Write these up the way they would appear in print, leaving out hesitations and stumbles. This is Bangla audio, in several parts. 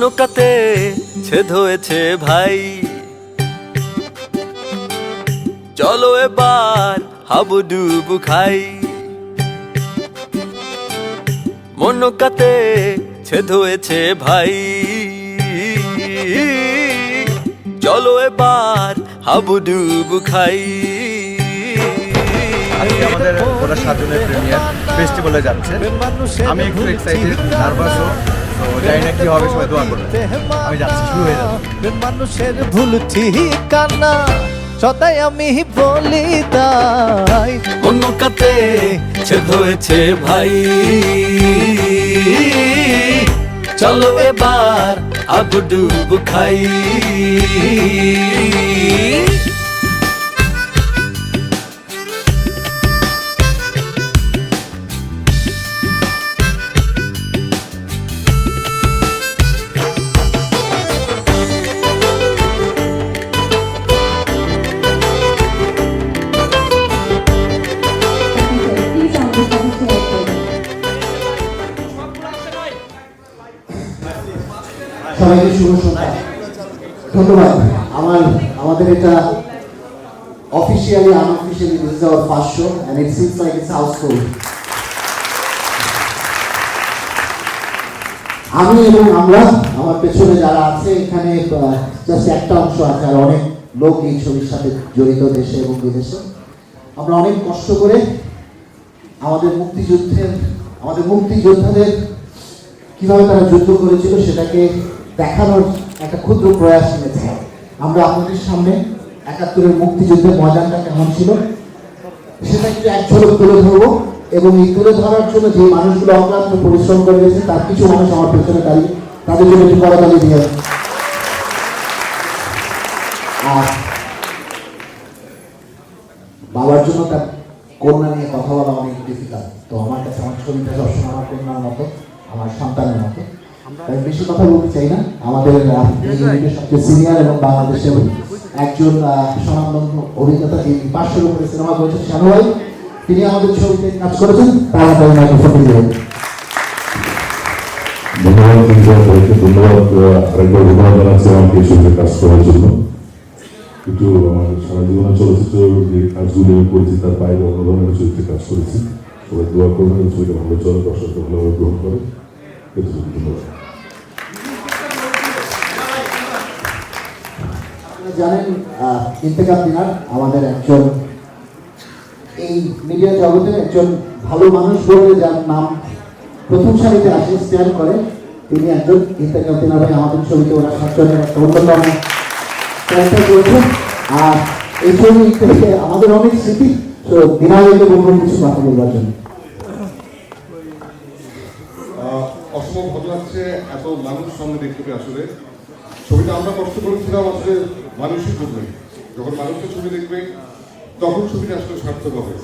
মনকাতে ছেদ হয়েছে ভাই, চলো এবার হাবুডুবু খাই। মনকাতে ছেদ হয়েছে ভাই, চলো এবার হাবুডুবু খাই। আজকে আমাদের ওরা 7 জনের প্রিমিয়ার ফেস্টিভ্যালে যাচ্ছে। আমি একটু এক্সাইটেড, নার্ভাসও, তো জানি না কি হবে, সবাই দোয়া করবেন। আমি যাচ্ছি, শুরু হয়ে যাবে। মানুষের ভুল ঠিকানা সদাই আমি বলি তাই। মনকাতে ছেদ হয়েছে ভাই, চলো এবার হাবুডুবু খাই। সবাইকে শুভ সন্ধ্যা। ধন্যবাদ। আমাদের এটা officially unofficially this is our first show and it seems like it's house full. আমি এবং আমরা, আমার পেছনে যারা আছে এখানে জাস্ট একটা অংশ আছে, আর অনেক লোক এই ছবির সাথে জড়িত দেশে এবং বিদেশে। আমরা অনেক কষ্ট করে আমাদের মুক্তিযোদ্ধাদের কিভাবে তারা যুদ্ধ করেছিল সেটাকে দেখানোর একটা ক্ষুদ্র প্রয়াস নিয়েছে। আমরা আপনাদের সামনে ৭১-এর মুক্তিযুদ্ধের ময়দানটা কেমন ছিল সেটা একটু এক ঝলক তুলে ধরবো, এবং এই তুলে ধরার জন্য যে মানুষগুলো অক্লান্ত পরিশ্রম করে গেছে তার কিছু মানুষ আমার পেছনে দাঁড়িয়ে, তাদের জন্য একটু করতালি দিয়ে। আর বাবার জন্য তার কন্যা নিয়ে কথা বলা অনেক ডিফিকাল্ট, তো আমার কাছে আমার ছবিটা সবসময় আমার কন্যার মতো, আমার সন্তানের মতো। তাই বেশি কথা বলতে চাই না। আমাদের সবচেয়ে সিনিয়র এবং বাংলাদেশের একজন স্বনামধন্য অভিনেতা, যিনি 500-এর উপরে সিনেমা করেছেন, শানু ভাই, তিনি আমাদের ছবিতে কাজ করেছেন। তার হাতে মাইক্রোফোন দিয়ে দেবেন। ধন্যবাদ আরেকবার ধন্যবাদ জানাচ্ছি আমাকে এই ছবিতে কাজ করার জন্য। কিন্তু আমার সারা জীবনে চলচ্চিত্র যে কাজগুলি আমি করেছি তার বাইরে অন্য ধরনের ছবিতে কাজ করেছি। সবাই দোয়া করবেন এই ছবিটা ভালো চলে, দর্শক ভালোভাবে গ্রহণ করে। ধন্যবাদ। জানেন ইন্তেকাম দিনার আমাদের একজন এই মিডিয়া জগতের একজন ভালো মানুষ বলে যার নাম প্রথম সারিতে আসে, স্ট্যান্ড করে, তিনি একজন ইন্তেকাম দিনার ভাই। আমাদের ছবিতে ওরা 7 জনের একটা অন্যতম ক্যারেক্টার করেছেন। আর এই ছবি থেকে আমাদের অনেক স্মৃতি, তো দিনার ভাইকে বলবেন কিছু কথা বলবার জন্য। অসম্ভব ভালো লাগছে এত মানুষ সামনে দেখতে পেয়ে। আসলে ছবিটা আমরা কষ্ট করেছিলাম আসলে মানুষই করবে, যখন মানুষের ছবি দেখবে তখন ছবিটা আসলে সার্থক হবে।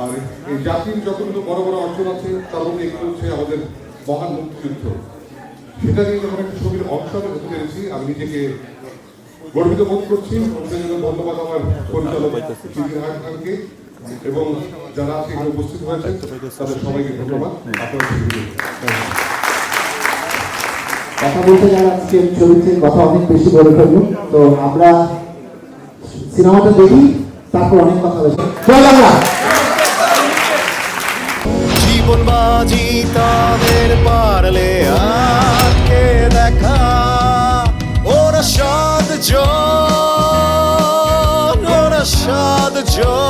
আর এই জাতির যতগুলো বড় বড় অর্জন আছে তার মধ্যে একটু হচ্ছে আমাদের মহান মুক্তিযুদ্ধ, সেটা নিয়ে যখন একটা ছবির অংশ আমি হতে পেরেছি আমি নিজেকে গর্বিত বোধ করছি। ধন্যবাদ আমার পরিচালক খানকে এবং যারা আছে এখানে উপস্থিত হয়েছে তাদের সবাইকে ধন্যবাদ। কথা বলতে যারা আজকে ছবিতে কথা অনেক বেশি বলে ফেলবো, তো আমরা সিনেমাটা দেখি, তারপর অনেক কথা বলবো। জীবন বাজি তাদের পারলে আজকে দেখা ওরা 7 জন, ওরা 7 জন।